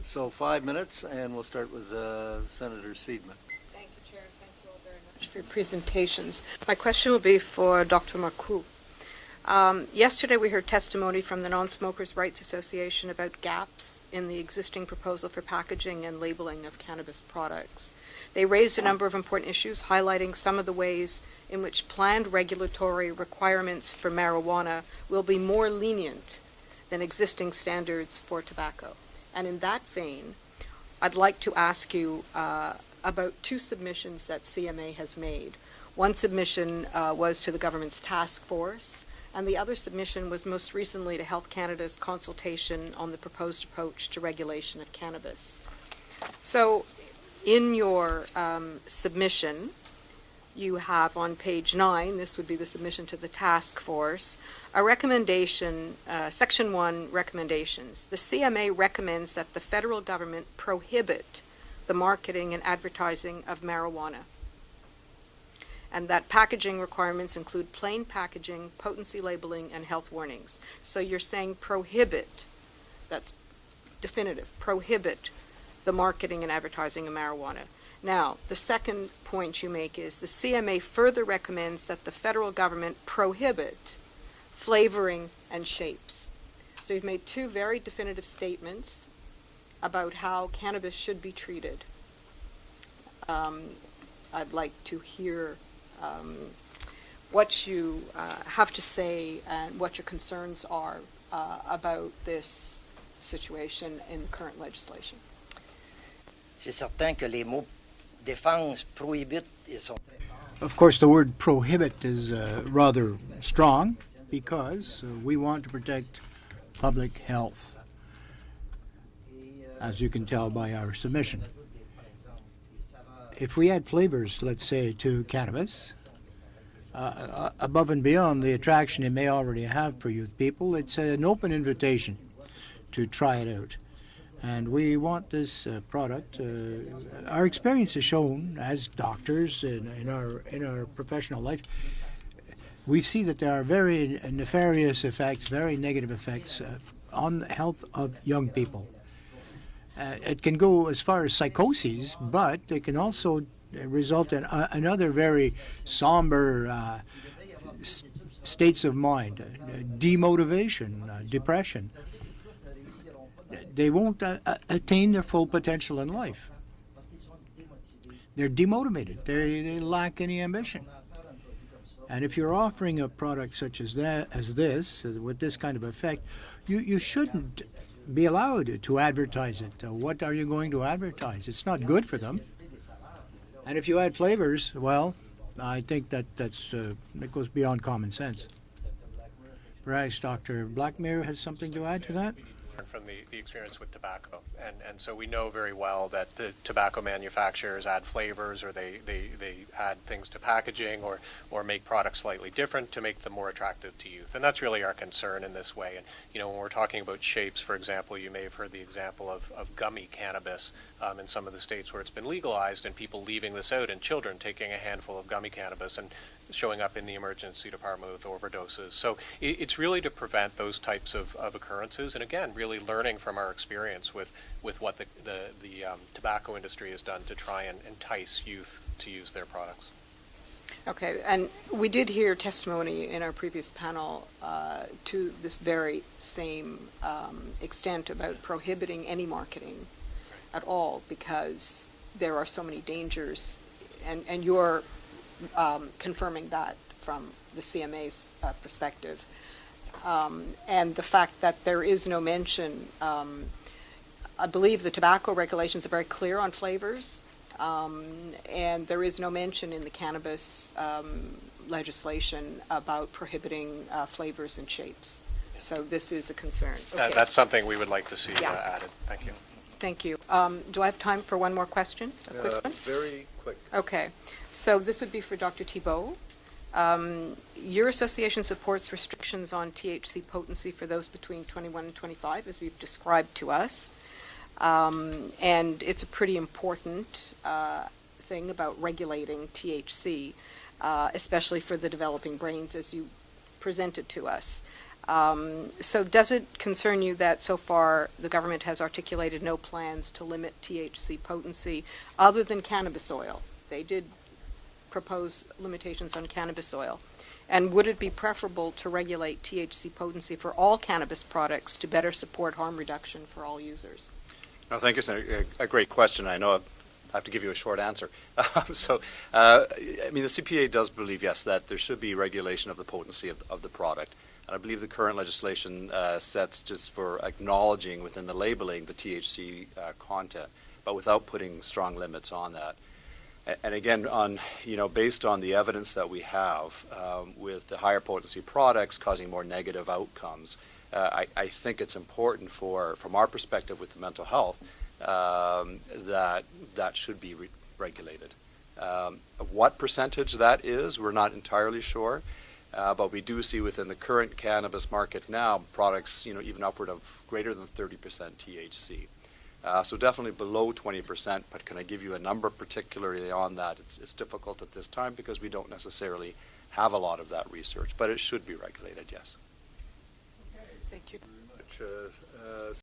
So 5 minutes, and we'll start with Senator Seidman. Thank you, Chair. Thank you all very much for your presentations. My question will be for Dr. Marcoux. Yesterday we heard testimony from the Non-Smokers' Rights Association about gaps in the existing proposal for packaging and labeling of cannabis products. They raised a number of important issues, highlighting some of the ways in which planned regulatory requirements for marijuana will be more lenient than existing standards for tobacco. And in that vein, I'd like to ask you about two submissions that CMA has made. One submission was to the government's task force, and the other submission was most recently to Health Canada's consultation on the proposed approach to regulation of cannabis. So in your submission, you have on page 9, this would be the submission to the task force, a recommendation, section 1 recommendations. The CMA recommends that the federal government prohibit the marketing and advertising of marijuana, and that packaging requirements include plain packaging, potency labeling, and health warnings. So you're saying prohibit, that's definitive, prohibit the marketing and advertising of marijuana. Now, the second point you make is the CMA further recommends that the federal government prohibit flavoring and shapes. So you've made two very definitive statements about how cannabis should be treated. I'd like to hear what you have to say and what your concerns are about this situation in current legislation. C'est certain que les mots défense, prohibit, sont... Of course, the word prohibit is rather strong because we want to protect public health, as you can tell by our submission. If we add flavors, let's say, to cannabis, above and beyond the attraction it may already have for youth people, it's an open invitation to try it out. And we want this product. Our experience has shown, as doctors in our professional life, we see that there are very nefarious effects, very negative effects on the health of young people. It can go as far as psychoses, but it can also result in another very somber states of mind, demotivation, depression. They won't attain their full potential in life. They're demotivated. They lack any ambition. And if you're offering a product such as this, with this kind of effect, you shouldn't be allowed to advertise it. What are you going to advertise? It's not good for them. And if you add flavors, well, I think that goes beyond common sense. Perhaps Dr. Blackmere has something to add to that? From the experience with tobacco, and so we know very well that the tobacco manufacturers add flavors, or they add things to packaging, or make products slightly different to make them more attractive to youth, and that's really our concern in this way. And when we're talking about shapes, for example, you may have heard the example of gummy cannabis in some of the states where it's been legalized, and people leaving this out, and children taking a handful of gummy cannabis and showing up in the emergency department with overdoses. So it's really to prevent those types of occurrences, and again, really learning from our experience with what the tobacco industry has done to try and entice youth to use their products. Okay, and we did hear testimony in our previous panel to this very same extent about prohibiting any marketing at all because there are so many dangers, and you're confirming that from the CMA's perspective. And the fact that there is no mention, I believe the tobacco regulations are very clear on flavors, and there is no mention in the cannabis legislation about prohibiting flavors and shapes. So this is a concern. Okay. That's something we would like to see added. Thank you. Thank you. Do I have time for one more question? A quick one? Very quick. Okay. So this would be for Dr. Thibault. Your association supports restrictions on THC potency for those between 21 and 25, as you've described to us. And it's a pretty important thing about regulating THC, especially for the developing brains, as you presented to us. So does it concern you that so far the government has articulated no plans to limit THC potency other than cannabis oil? They did propose limitations on cannabis oil. And would it be preferable to regulate THC potency for all cannabis products to better support harm reduction for all users? No, thank you, Senator. A great question. I know I have to give you a short answer. I mean, the CPA does believe, yes, that there should be regulation of the potency of the product. And I believe the current legislation sets just for acknowledging within the labeling the THC content, but without putting strong limits on that. And again, based on the evidence that we have with the higher potency products causing more negative outcomes, I think it's important from our perspective with the mental health, that should be regulated. What percentage that is, we're not entirely sure, but we do see within the current cannabis market now products, even upward of greater than 30% THC. So definitely below 20%, but can I give you a number particularly on that? It's difficult at this time because we don't necessarily have a lot of that research, but it should be regulated, yes. Thank you. Very much.